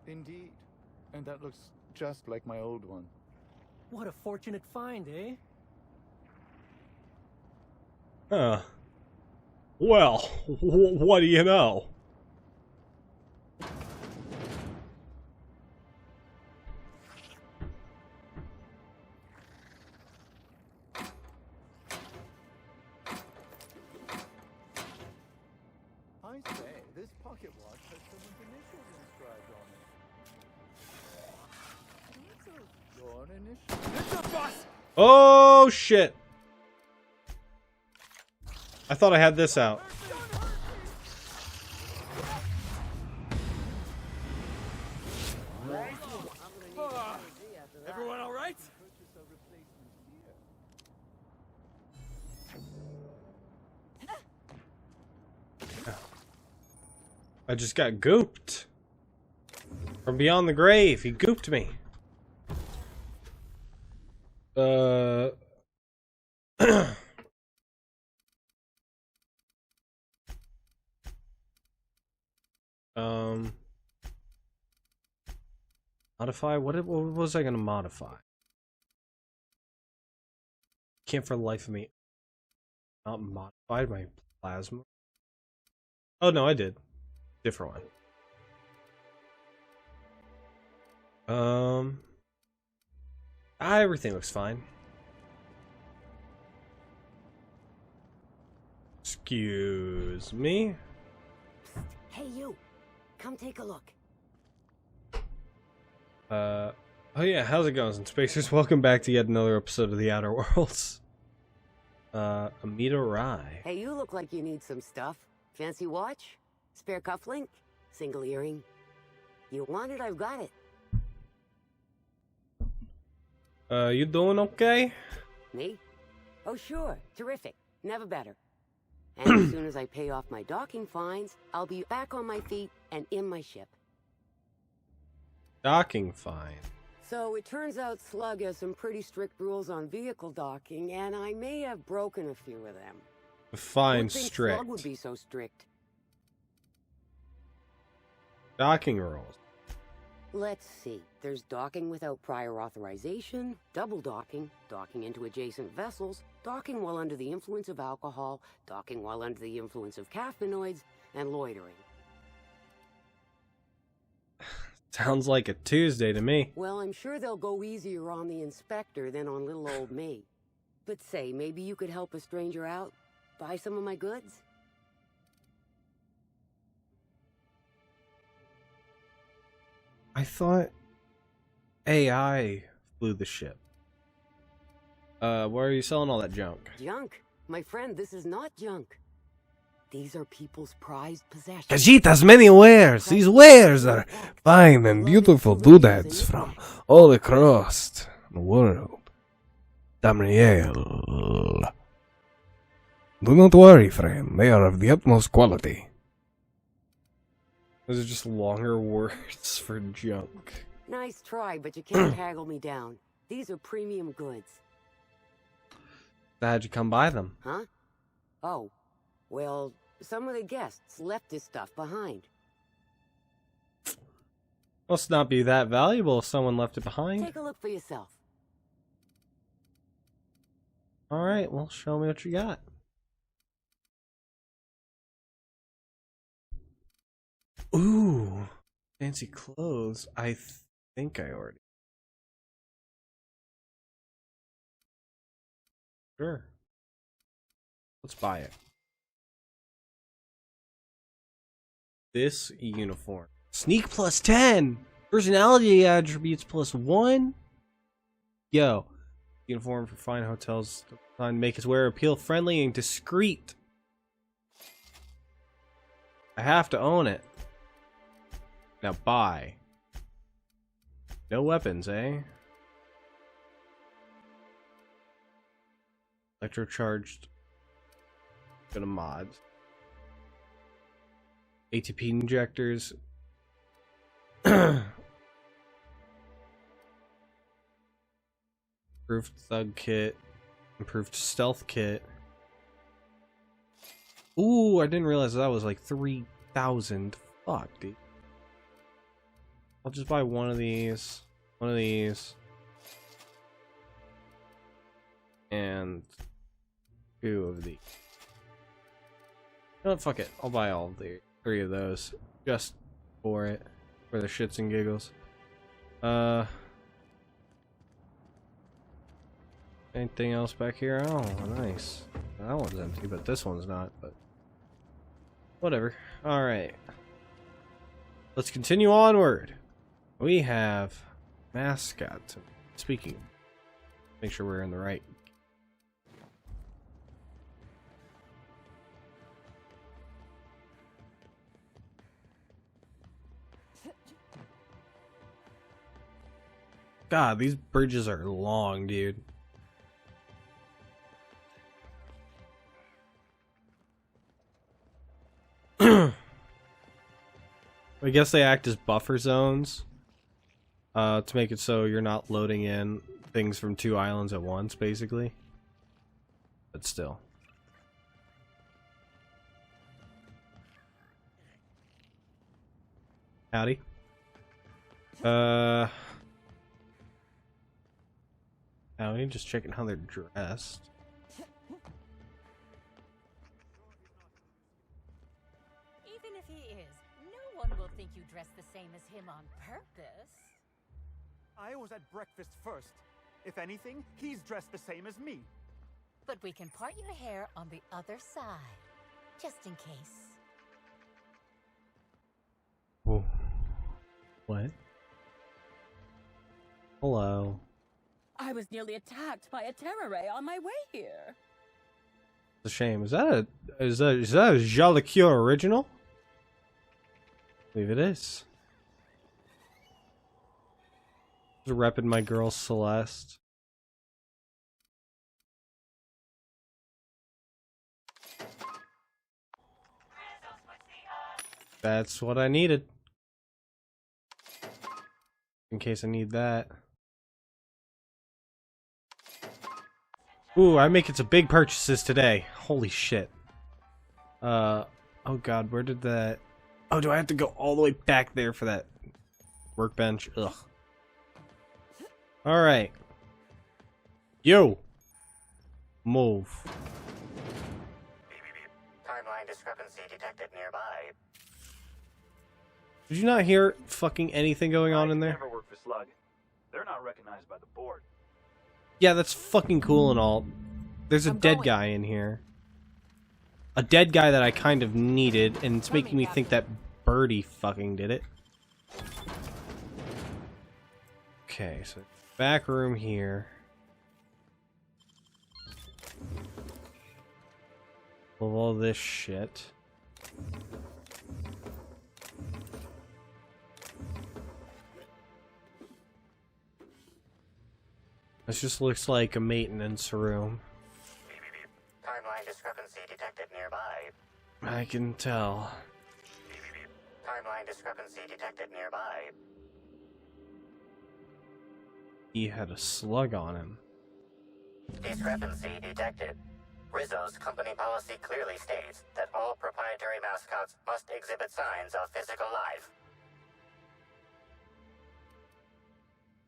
Indeed. And that looks just like my old one. What a fortunate find, eh? Well, what do you know? I say, this pocket watch has someone's initials inscribed on it. Your initials? It's a bus! Oh, shit. I thought I had this out. Everyone all right? I just got gooped. From beyond the grave, he gooped me. Modify? What was I gonna modify? Can't for the life of me. Not modified my plasma. Oh no, I did. Different one. Everything looks fine. Excuse me. Hey you, come take a look. Oh yeah, how's it going, Spacers? Welcome back to yet another episode of the Outer Worlds. Amita Rai. Hey, you look like you need some stuff. Fancy watch? Spare cufflink? Single earring? You want it, I've got it. You doing okay? Me? Oh sure, terrific. Never better. And as soon as I pay off my docking fines, I'll be back on my feet and in my ship. Docking fine. So it turns out Slug has some pretty strict rules on vehicle docking, and I may have broken a few of them. Fine, Who'd think strict. Slug would be so strict? Docking rules. Let's see. There's docking without prior authorization, double docking, docking into adjacent vessels, docking while under the influence of alcohol, docking while under the influence of caffeinoids, and loitering. Sounds like a Tuesday to me. Well, I'm sure they'll go easier on the inspector than on little old me. But say, maybe you could help a stranger out? Buy some of my goods? I thought AI flew the ship. Why are you selling all that junk? Junk? My friend, this is not junk. These are people's prized possessions. Kajita's many wares. These wares are fine and beautiful doodads from all across the world. Damriel. Do not worry, friend. They are of the utmost quality. Those are just longer words for junk. Nice try, but you can't haggle me down. These are premium goods. How'd you come by them? Huh? Oh. Well, some of the guests left this stuff behind. Must not be that valuable if someone left it behind. Take a look for yourself. Alright, well, show me what you got. Ooh, fancy clothes. I think I already. Sure. Let's buy it. This uniform. Sneak plus 10! Personality attributes plus 1? Yo. Uniform for fine hotels. Make his wearer appeal friendly and discreet. I have to own it. Now buy. No weapons, eh? Electrocharged. Go to mods. ATP injectors. Improved thug kit. Improved stealth kit. Ooh, I didn't realize that was like 3,000. Fuck, dude. I'll just buy one of these, and 2 of these. No, fuck it. I'll buy all the 3 of those just for it, for the shits and giggles. Anything else back here? Oh, nice. That one's empty, but this one's not. But whatever. All right. Let's continue onward. We have mascot. Speaking. Make sure we're in the right. God, these bridges are long, dude. I guess they act as buffer zones to make it so you're not loading in things from 2 islands at once, basically. But still. Howdy. Howdy, just checking how they're dressed. Even if he is, no one will think you dress the same as him on purpose. I was at breakfast first. If anything, he's dressed the same as me. But we can part your hair on the other side, just in case. Oh. What? Hello. I was nearly attacked by a terror ray on my way here. It's a shame. Is that a Jolly Cure original? I believe it is. Just repping my girl Celeste. That's what I needed. In case I need that. Ooh, I make it some big purchases today. Holy shit. Oh god, where did that... Oh, do I have to go all the way back there for that workbench? Ugh. Alright. Yo! Move. Timeline discrepancy detected nearby. Did you not hear fucking anything going on in there? Never work for Slug. They're not recognized by the board. Yeah, that's fucking cool and all. There's a dead guy in here. A dead guy that I kind of needed, and it's making me think that Birdie fucking did it. Okay, so back room here. Of all this shit. This just looks like a maintenance room. Timeline discrepancy detected nearby. I can tell. Timeline discrepancy detected nearby. He had a slug on him. Discrepancy detected. Rizzo's company policy clearly states that all proprietary mascots must exhibit signs of physical life.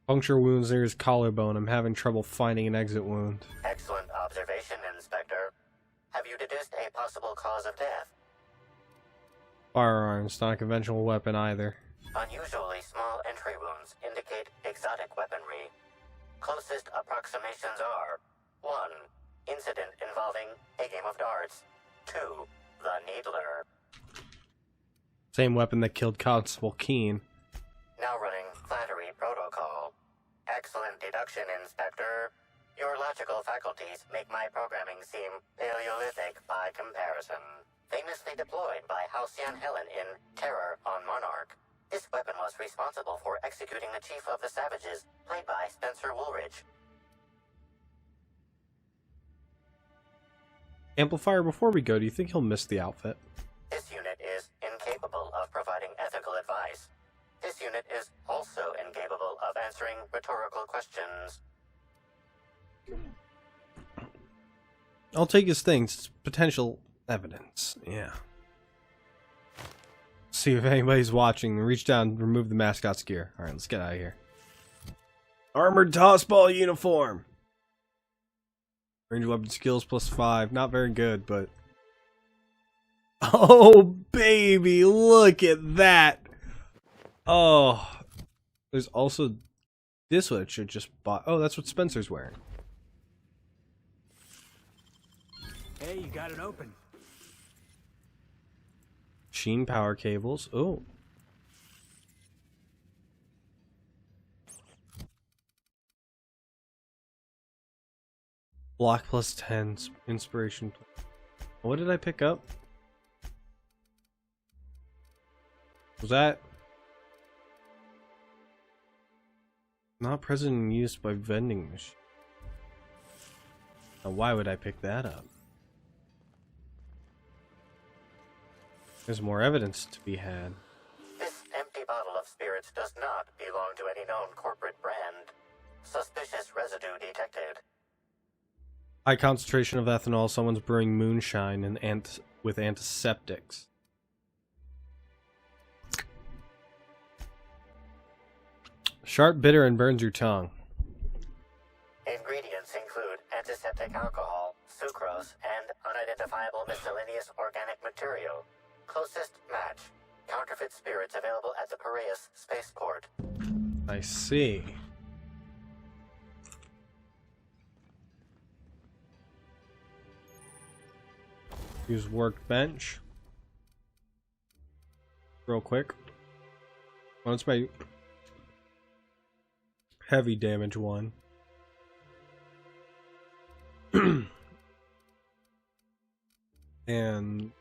Puncture wounds near his collarbone. I'm having trouble finding an exit wound. Excellent observation, Inspector. Have you deduced a possible cause of death? Firearms, not a conventional weapon either. Unusually small entry wounds indicate exotic weaponry. Closest approximations are 1. Incident involving a game of darts. 2. The Needler. Same weapon that killed Constable Keene. Now running flattery protocol. Excellent deduction, Inspector. Your logical faculties make my programming seem Paleolithic by comparison. Famously deployed by Halcyon Helen in Terror on Monarch. This weapon was responsible for executing the Chief of the Savages, played by Spencer Woolridge. Amplifier, before we go, do you think he'll miss the outfit? This unit is incapable of providing ethical advice. This unit is also incapable of answering rhetorical questions. I'll take his things. It's potential evidence. Yeah. See if anybody's watching. Reach down, remove the mascot's gear. Alright, let's get out of here. Armored tossball uniform. Range weapon skills +5. Not very good, but... Oh, baby, look at that. Oh. There's also this one I should just buy. Oh, that's what Spencer's wearing. Hey, you got it open. Machine power cables. Oh. Block +10. Inspiration. What did I pick up? Was that not present and used by vending machine? Now, why would I pick that up? There's more evidence to be had. This empty bottle of spirits does not belong to any known corporate brand. Suspicious residue detected. High concentration of ethanol. Someone's brewing moonshine and with antiseptics. Sharp, bitter, and burns your tongue. Ingredients include antiseptic alcohol, sucrose, and unidentifiable miscellaneous organic material. Closest match. Counterfeit spirits available at the Piraeus spaceport. I see. Use workbench. Real quick. Well, it's my heavy damage one. And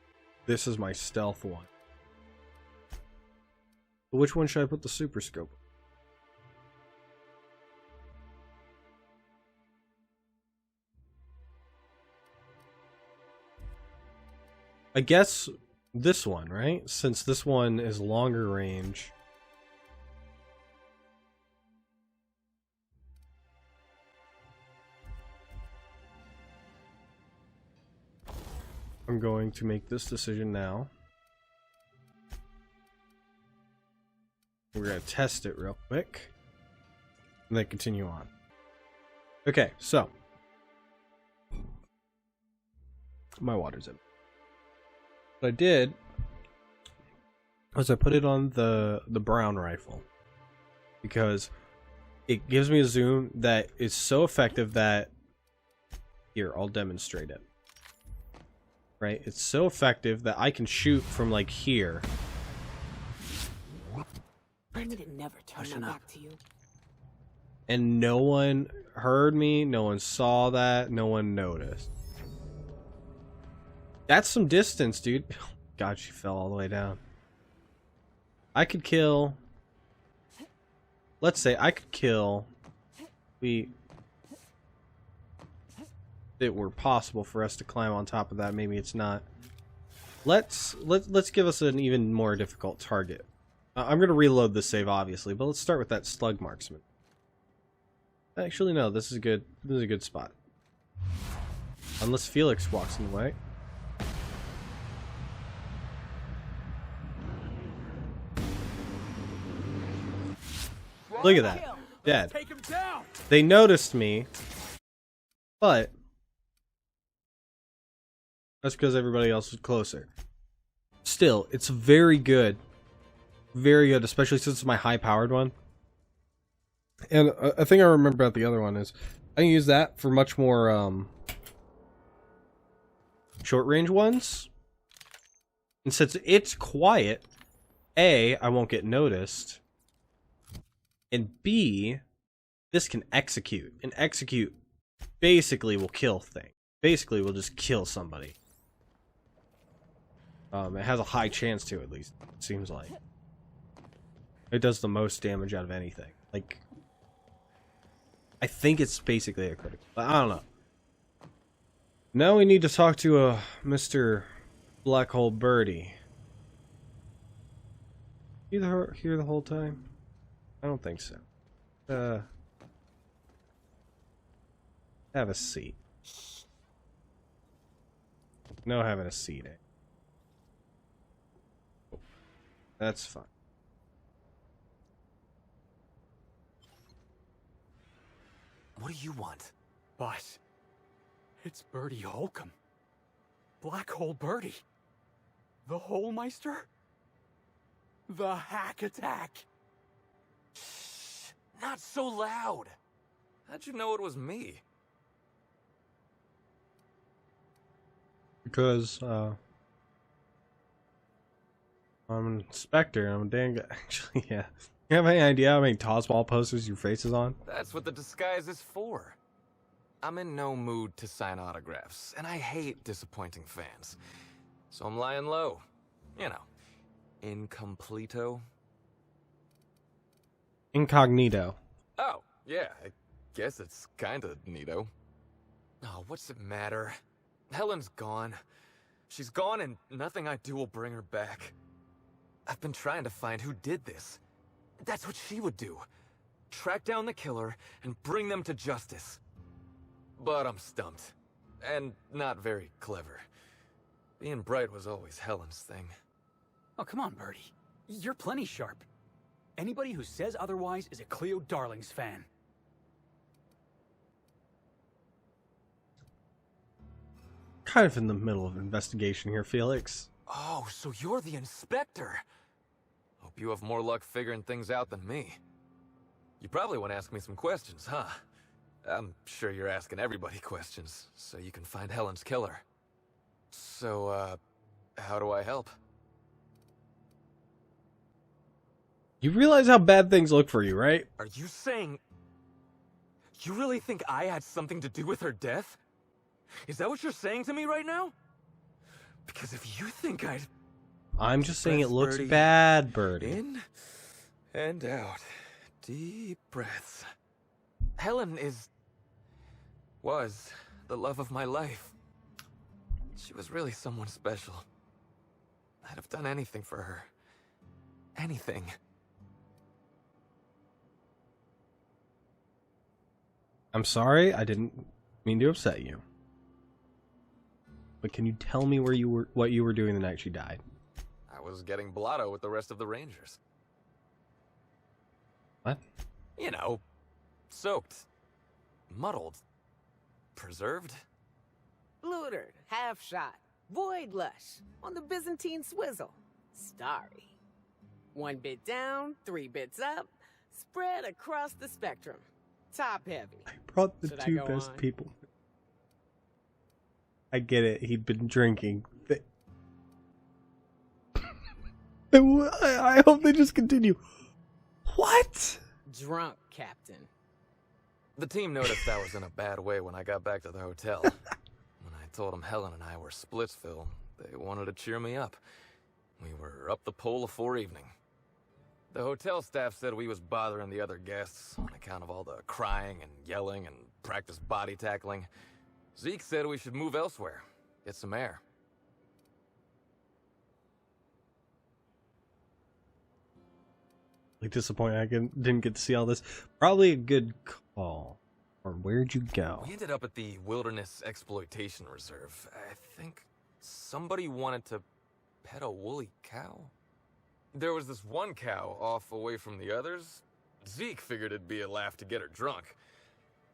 this is my stealth one. Which one should I put the super scope? I guess this one, right? Since this one is longer range. I'm going to make this decision now. We're going to test it real quick. And then continue on. Okay, so. My water's in. What I did was I put it on the brown rifle. Because it gives me a zoom that is so effective that... Here, I'll demonstrate it. Right? It's so effective that I can shoot from like here. I need it never turn them back to you. And no one heard me, no one saw that, no one noticed. That's some distance, dude. God, she fell all the way down. I could kill... Let's say I could kill... It were possible for us to climb on top of that. Maybe it's not. Let's give us an even more difficult target. I'm gonna reload this save, obviously, but let's start with that slug marksman. Actually, no. This is good. This is a good spot. Unless Felix walks in the way. Look at that. Dead. Take him down. They noticed me, but that's because everybody else was closer. Still, it's very good. Very good, especially since it's my high-powered one. And a thing I remember about the other one is I can use that for much more short-range ones. And since it's quiet, A, I won't get noticed. And B, this can execute. And execute basically will kill things. Basically will just kill somebody. It has a high chance to, at least, it seems like. It does the most damage out of anything. Like, I think it's basically a critical, but I don't know. Now we need to talk to Mr. Black Hole Birdie. You here the whole time? I don't think so. Have a seat. No having a seat, eh? That's fine. What do you want? Boss, it's Birdie Holcomb. Black Hole Birdie. The Holemeister? The Hack Attack. Shh, not so loud. How'd you know it was me? Because, I'm an inspector. I'm a damn guy. Actually, yeah. You have any idea how many Tossball posters your face is on? That's what the disguise is for. I'm in no mood to sign autographs, and I hate disappointing fans. So I'm lying low. You know, incompleto. Incognito. Oh, yeah, I guess it's kinda neato. Oh, what's it matter? Helen's gone. She's gone and nothing I do will bring her back. I've been trying to find who did this. That's what she would do. Track down the killer and bring them to justice. But I'm stumped. And not very clever. Being bright was always Helen's thing. Oh, come on, Birdie. You're plenty sharp. Anybody who says otherwise is a Cleo Darlings fan. Kind of in the middle of an investigation here, Felix. Oh, so you're the inspector. Hope you have more luck figuring things out than me. You probably want to ask me some questions, huh? I'm sure you're asking everybody questions, so you can find Helen's killer. So, how do I help? You realize how bad things look for you, right? Are you saying... You really think I had something to do with her death? Is that what you're saying to me right now? Because if you think I'd... I'm just saying it looks Birdie. bad, Birdie. In and out. Deep breaths. Helen was the love of my life. She was really someone special. I'd have done anything for her. Anything. I'm sorry, I didn't mean to upset you. But can you tell me what you were doing the night she died? I was getting blotto with the rest of the Rangers. What? You know, soaked, muddled, preserved. Lootered, half shot, void lush, on the Byzantine swizzle, starry. 1 bit down, 3 bits up, spread across the spectrum. Top heavy. I brought the Should I two go best on? people. I get it. He'd been drinking. I hope they just continue. What? Drunk, Captain. The team noticed I was in a bad way when I got back to the hotel. When I told them Helen and I were Splitsville, they wanted to cheer me up. We were up the pole afore evening. The hotel staff said we was bothering the other guests on account of all the crying and yelling and practice body tackling. Zeke said we should move elsewhere, get some air. Like disappointed I didn't get to see all this. Probably a good call. Or where'd you go? We ended up at the Wilderness Exploitation Reserve. I think somebody wanted to pet a woolly cow. There was this one cow off away from the others. Zeke figured it'd be a laugh to get her drunk.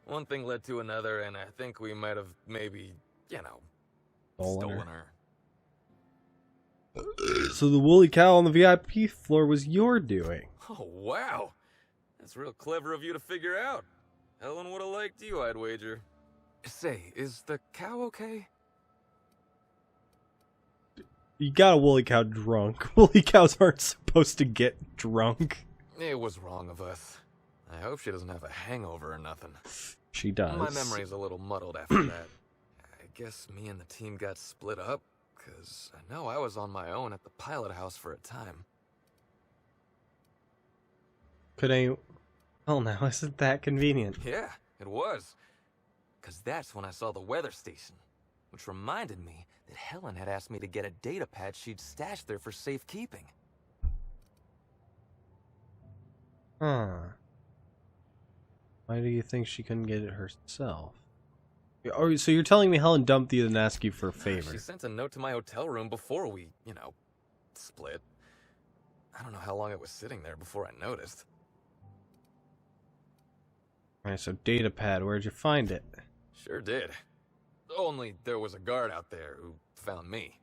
One thing led to another, and I think we might have maybe, you know, stolen her. So the woolly cow on the VIP floor was your doing. Oh, wow. That's real clever of you to figure out. Helen would have liked you, I'd wager. Say, is the cow okay? You got a woolly cow drunk. Woolly cows aren't supposed to get drunk. It was wrong of us. I hope she doesn't have a hangover or nothing. She does. My memory's a little muddled after that. I guess me and the team got split up, because I know I was on my own at the pilot house for a time. Could any... Oh, now isn't that convenient? Yeah, it was. Because that's when I saw the weather station, which reminded me that Helen had asked me to get a data pad she'd stashed there for safekeeping. Huh. Why do you think she couldn't get it herself? Oh, so you're telling me Helen dumped you and asked you for a favor? She sent a note to my hotel room before we, you know, split. I don't know how long it was sitting there before I noticed. Alright, so data pad, where'd you find it? Sure did. Only there was a guard out there who found me.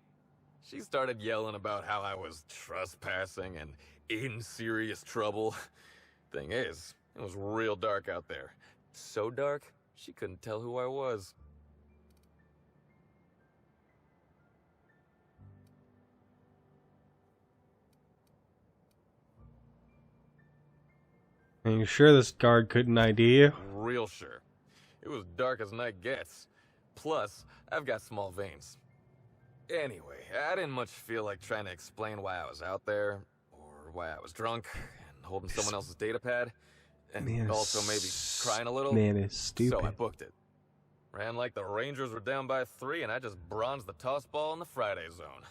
She started yelling about how I was trespassing and in serious trouble. Thing is, it was real dark out there. So dark, she couldn't tell who I was. Are you sure this guard couldn't ID you? Real sure. It was dark as night gets. Plus, I've got small veins. Anyway, I didn't much feel like trying to explain why I was out there, or why I was drunk, and holding someone else's data pad, and Man also maybe crying a little. Man is stupid. So I booked it. Ran like the Rangers were down by 3, and I just bronzed the toss ball in the Friday zone.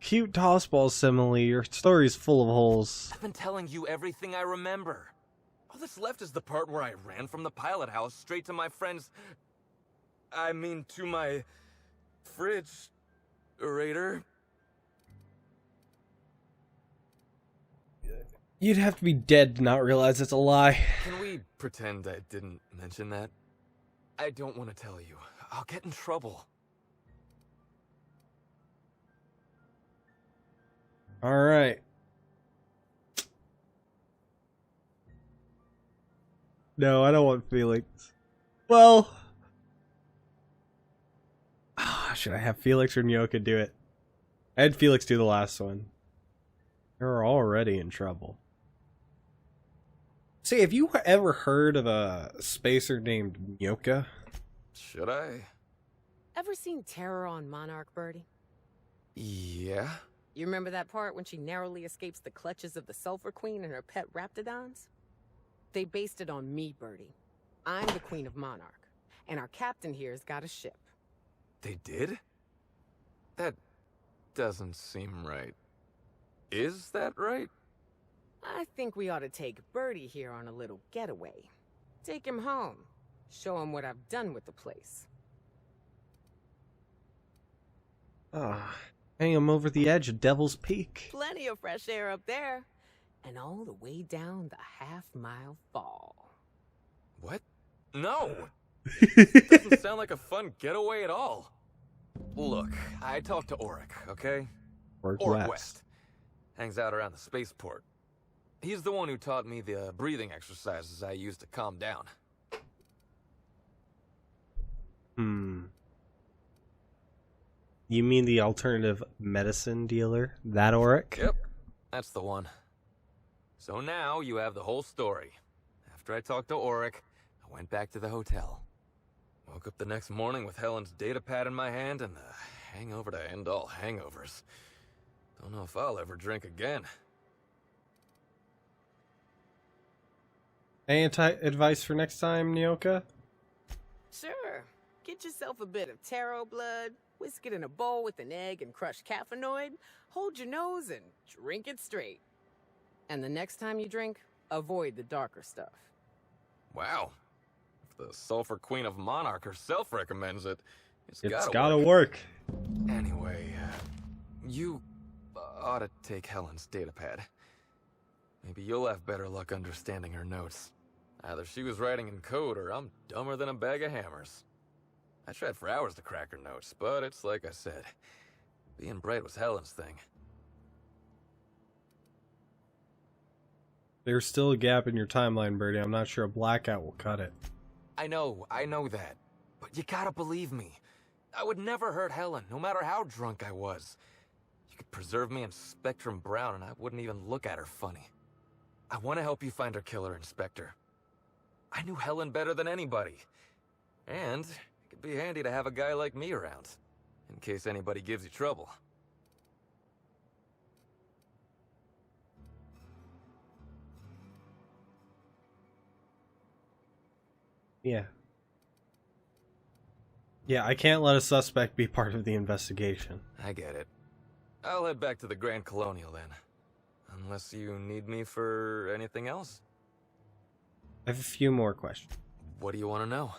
Cute tossball simile, your story's full of holes. I've been telling you everything I remember. All that's left is the part where I ran from the pilot house straight to my friend's... to my... fridge-rator. You'd have to be dead to not realize it's a lie. Can we pretend I didn't mention that? I don't want to tell you. I'll get in trouble. Alright. No, I don't want Felix. Well... should I have Felix or Nyoka do it? I had Felix do the last one. You're already in trouble. See, have you ever heard of a spacer named Nyoka? Should I? Ever seen Terror on Monarch, Birdie? Yeah? You remember that part when she narrowly escapes the clutches of the Sulphur Queen and her pet Raptidons? They based it on me, Birdie. I'm the Queen of Monarch, and our captain here's got a ship. They did? That doesn't seem right. Is that right? I think we ought to take Birdie here on a little getaway. Take him home. Show him what I've done with the place. Hang him over the edge of Devil's Peak. Plenty of fresh air up there. And all the way down the half-mile fall. What? No! Doesn't sound like a fun getaway at all. Look, I talked to Auric, okay? Workds. West. Hangs out around the spaceport. He's the one who taught me the breathing exercises I use to calm down. You mean the alternative medicine dealer? That Auric? Yep, that's the one. So now you have the whole story. After I talked to Auric, I went back to the hotel. Woke up the next morning with Helen's data pad in my hand and the hangover to end all hangovers. Don't know if I'll ever drink again. Any advice for next time, Nyoka? Sure. Get yourself a bit of taro blood, whisk it in a bowl with an egg and crushed caffeinoid, hold your nose and drink it straight. And the next time you drink, avoid the darker stuff. Wow. If the Sulphur Queen of Monarch herself recommends it, it's gotta work. Anyway, you ought to take Helen's data pad. Maybe you'll have better luck understanding her notes. Either she was writing in code or I'm dumber than a bag of hammers. I tried for hours to crack her notes, but it's like I said. Being bright was Helen's thing. There's still a gap in your timeline, Birdie. I'm not sure a blackout will cut it. I know that. But you gotta believe me. I would never hurt Helen, no matter how drunk I was. You could preserve me in Spectrum Brown and I wouldn't even look at her funny. I want to help you find her killer, Inspector. I knew Helen better than anybody. And it could be handy to have a guy like me around, in case anybody gives you trouble. Yeah. Yeah, I can't let a suspect be part of the investigation. I get it. I'll head back to the Grand Colonial then. Unless you need me for anything else? I have a few more questions. What do you want to know?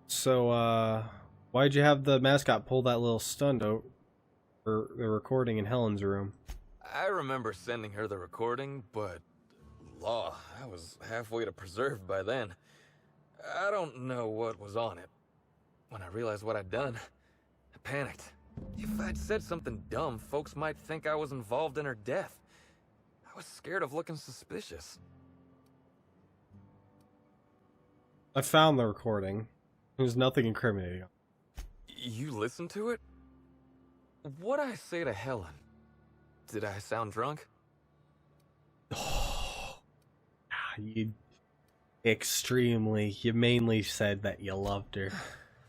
So, why'd you have the mascot pull that little stunt for the recording in Helen's room? I remember sending her the recording, but law, I was halfway to preserved by then. I don't know what was on it. When I realized what I'd done, I panicked. If I'd said something dumb, folks might think I was involved in her death. I was scared of looking suspicious. I found the recording. There's nothing incriminating. You listened to it? What'd I say to Helen? Did I sound drunk? You mainly said that you loved her.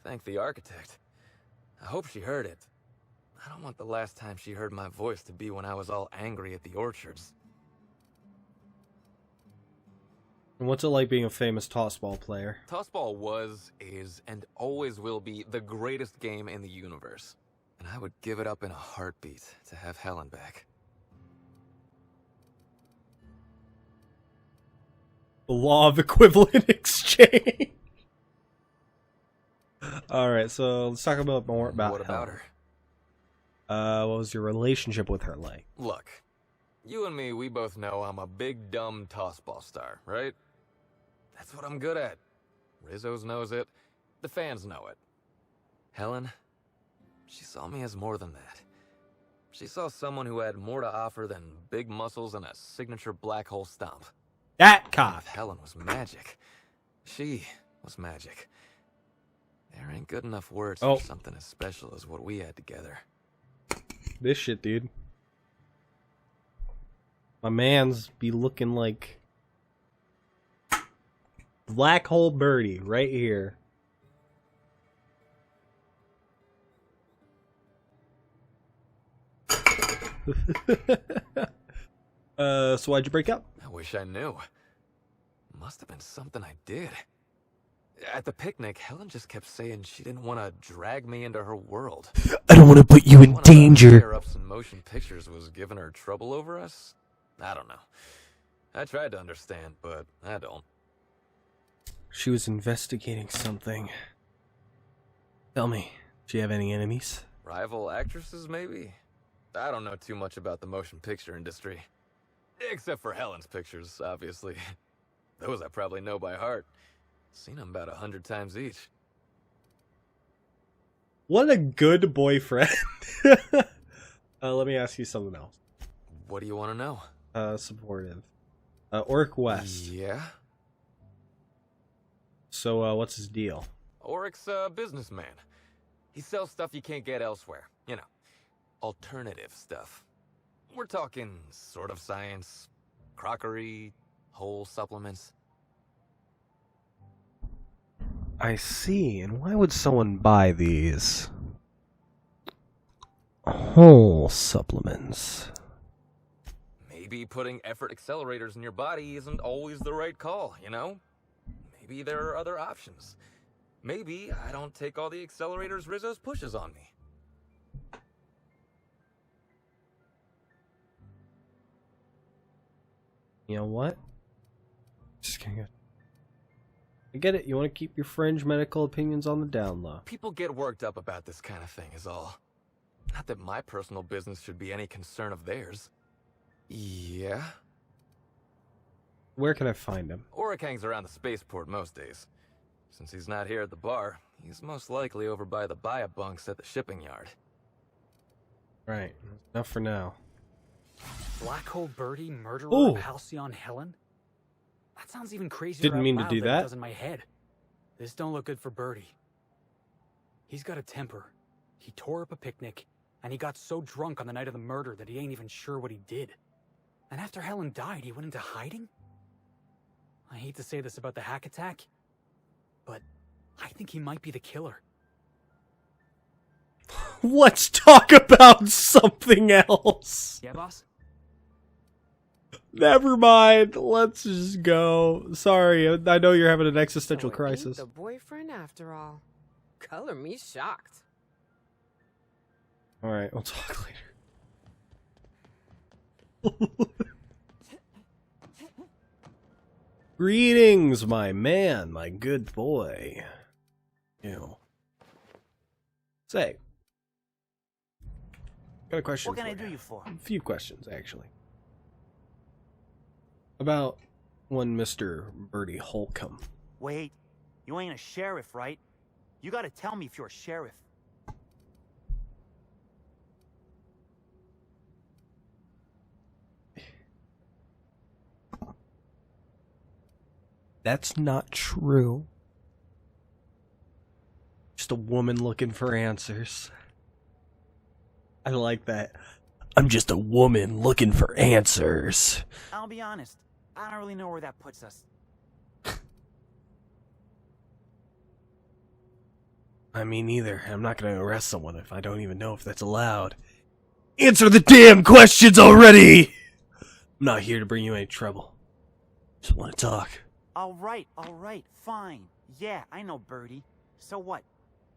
Thank the architect. I hope she heard it. I don't want the last time she heard my voice to be when I was all angry at the orchards. And what's it like being a famous tossball player? Tossball was, is, and always will be the greatest game in the universe. And I would give it up in a heartbeat to have Helen back. The law of equivalent exchange. Alright, so let's talk about more about What about her? What was your relationship with her like? Look, you and me, we both know I'm a big, dumb tossball star, right? That's what I'm good at. Rizzo's knows it. The fans know it. Helen, she saw me as more than that. She saw someone who had more to offer than big muscles and a signature black hole stomp. That cock! Helen was magic. She was magic. There ain't good enough words for something as special as what we had together. This shit, dude. My man's be looking like Black Hole Birdie right here. So why'd you break up? I wish I knew. Must have been something I did. At the picnic, Helen just kept saying she didn't want to drag me into her world. I don't want to put you in danger. Higher-ups in motion pictures was giving her trouble over us? I don't know. I tried to understand, but I don't. She was investigating something. Tell me, do you have any enemies? Rival actresses, maybe? I don't know too much about the motion picture industry. Except for Helen's pictures, obviously. Those I probably know by heart. Seen them about 100 times each. What a good boyfriend. Let me ask you something else. What do you want to know? Supportive. Orc West. Yeah? So, what's his deal? Oric's a businessman. He sells stuff you can't get elsewhere. You know, alternative stuff. We're talking sort of science, crockery, whole supplements. I see. And why would someone buy these whole supplements? Maybe putting effort accelerators in your body isn't always the right call, you know? Maybe there are other options. Maybe I don't take all the accelerators Rizzo's pushes on me. You know what? Just gonna I get it. You want to keep your fringe medical opinions on the down low. People get worked up about this kind of thing is all. Not that my personal business should be any concern of theirs. Yeah? Where can I find him? Oric hangs around the spaceport most days. Since he's not here at the bar, he's most likely over by the buy-a-bunks at the shipping yard. Right. Enough for now. Black Hole Birdie, murderer Ooh. of Halcyon Helen? That sounds even crazier Didn't out mean to loud do than that. it does in my head. This don't look good for Birdie. He's got a temper. He tore up a picnic, and he got so drunk on the night of the murder that he ain't even sure what he did. And after Helen died, he went into hiding? I hate to say this about the hack attack, but I think he might be the killer. Let's talk about something else. Yeah, boss? Never mind. Let's just go. Sorry, I know you're having an existential So it ain't crisis. the boyfriend after all. Color me shocked. Alright, we'll talk later. Greetings, my man, my good boy. Say, got a question. What can I do you for? A few questions, actually. About one Mr. Bertie Holcomb. Wait, you ain't a sheriff, right? You gotta tell me if you're a sheriff. That's not true. Just a woman looking for answers. I like that. I'm just a woman looking for answers. I'll be honest, I don't really know where that puts us. I mean, neither. I'm not going to arrest someone if I don't even know if that's allowed. Answer the damn questions already! I'm not here to bring you any trouble. Just want to talk. Alright, fine. Yeah, I know Birdie. So what?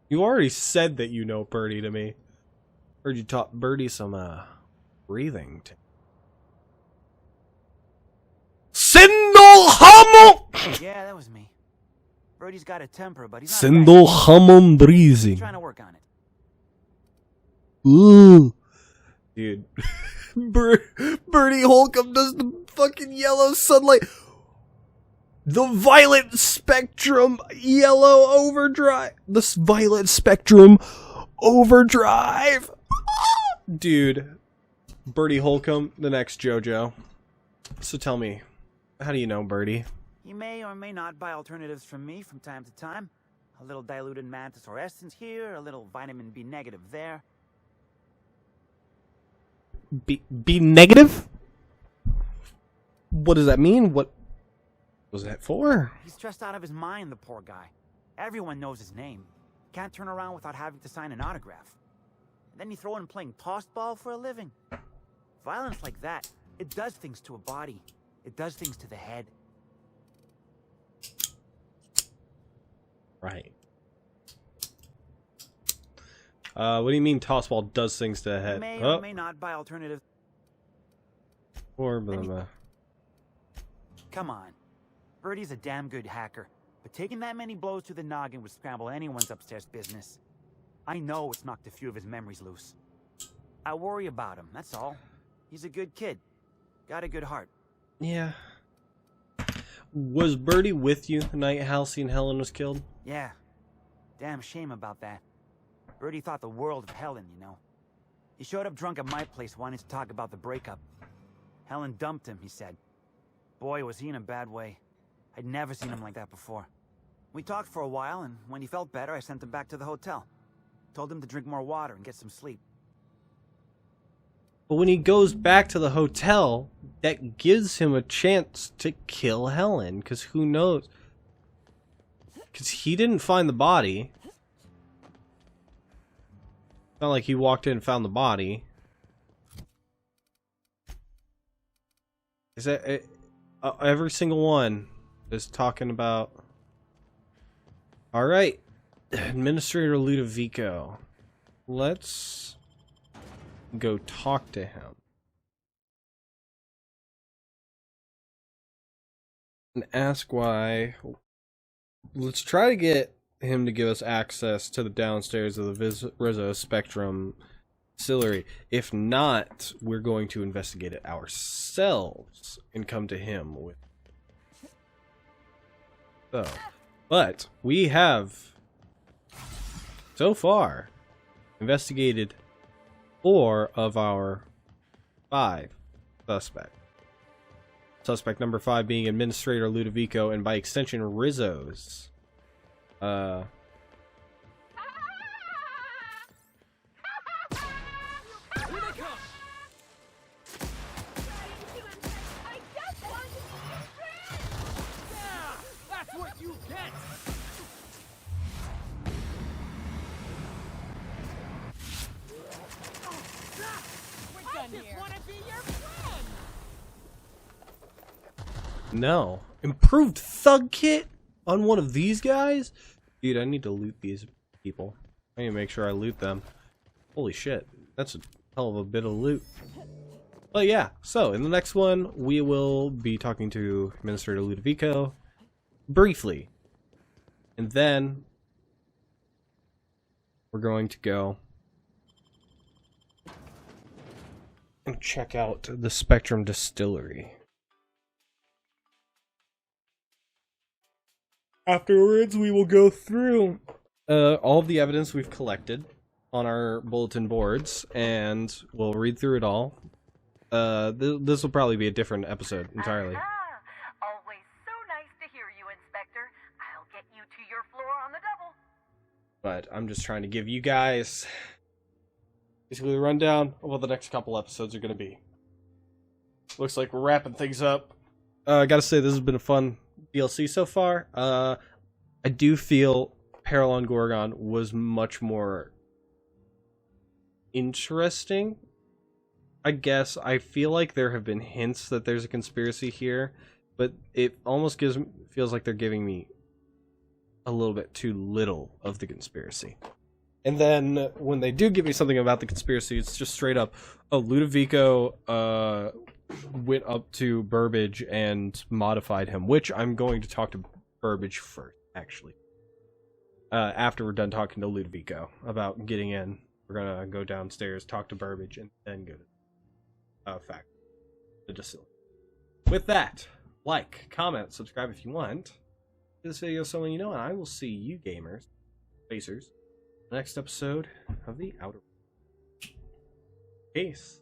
You already said that you know Birdie to me. Heard you taught Birdie some, breathing. Sindel Hummel! Yeah, that was me. Birdie's got a temper, but he's not Sindel Hummel breathing. trying to work on it. Ooh. Dude. Birdie Holcomb does the fucking yellow sunlight. The violet spectrum yellow overdrive. The violet spectrum overdrive. Dude. Birdie Holcomb, the next JoJo. So tell me, how do you know Birdie? He may or may not buy alternatives from me from time to time. A little diluted mantis or essence here, a little vitamin B negative there. B negative? What does that mean? What was that for? He's stressed out of his mind, the poor guy. Everyone knows his name. Can't turn around without having to sign an autograph. And then you throw in playing tossball for a living. Violence like that, it does things to a body. It does things to the head. Right. What do you mean tossball does things to the head? He may or may not buy alternatives. Or blah, blah. Come on. Birdie's a damn good hacker, but taking that many blows to the noggin would scramble anyone's upstairs business. I know it's knocked a few of his memories loose. I worry about him, that's all. He's a good kid. Got a good heart. Yeah. Was Birdie with you the night Halsey and Helen was killed? Yeah. Damn shame about that. Birdie thought the world of Helen, you know. He showed up drunk at my place wanting to talk about the breakup. Helen dumped him, he said. Boy, was he in a bad way. I'd never seen him like that before. We talked for a while, and when he felt better, I sent him back to the hotel. Told him to drink more water and get some sleep. But when he goes back to the hotel, that gives him a chance to kill Helen, because who knows? Because he didn't find the body. Not like he walked in and found the body. Is that every single one is talking about? All right, Administrator Ludovico. Let's go talk to him and ask why. Let's try to get him to give us access to the downstairs of the Rizzo Spectrum Distillery. If not, we're going to investigate it ourselves and come to him with. So, but we have so far investigated 4 of our 5 suspects. Suspect number 5 being Administrator Ludovico, and by extension Rizzo's. That's what you get! We're done here. Want to be your friend! No. Improved thug kit on one of these guys? Dude, I need to loot these people. I need to make sure I loot them. Holy shit. That's a hell of a bit of loot. But yeah, so in the next one, we will be talking to Administrator Ludovico briefly. And then we're going to go and check out the Spectrum Distillery. Afterwards, we will go through all of the evidence we've collected on our bulletin boards, and we'll read through it all. This will probably be a different episode entirely. Always so nice to hear you, Inspector. I'll get you to your floor on the double. But I'm just trying to give you guys basically a rundown of what the next couple episodes are going to be. Looks like we're wrapping things up. I gotta say, this has been a fun DLC so far. I do feel Peril on Gorgon was much more interesting. I guess I feel like there have been hints that there's a conspiracy here, but it almost feels like they're giving me a little bit too little of the conspiracy. And then when they do give me something about the conspiracy, it's just straight up, oh, Ludovico went up to Burbage and modified him, which I'm going to talk to Burbage first, actually. After we're done talking to Ludovico about getting in, we're gonna go downstairs, talk to Burbage, and then go to the distillery. With that, like, comment, subscribe if you want. Give this video someone you know, and I will see you gamers, spacers, next episode of the Outer Worlds. Peace.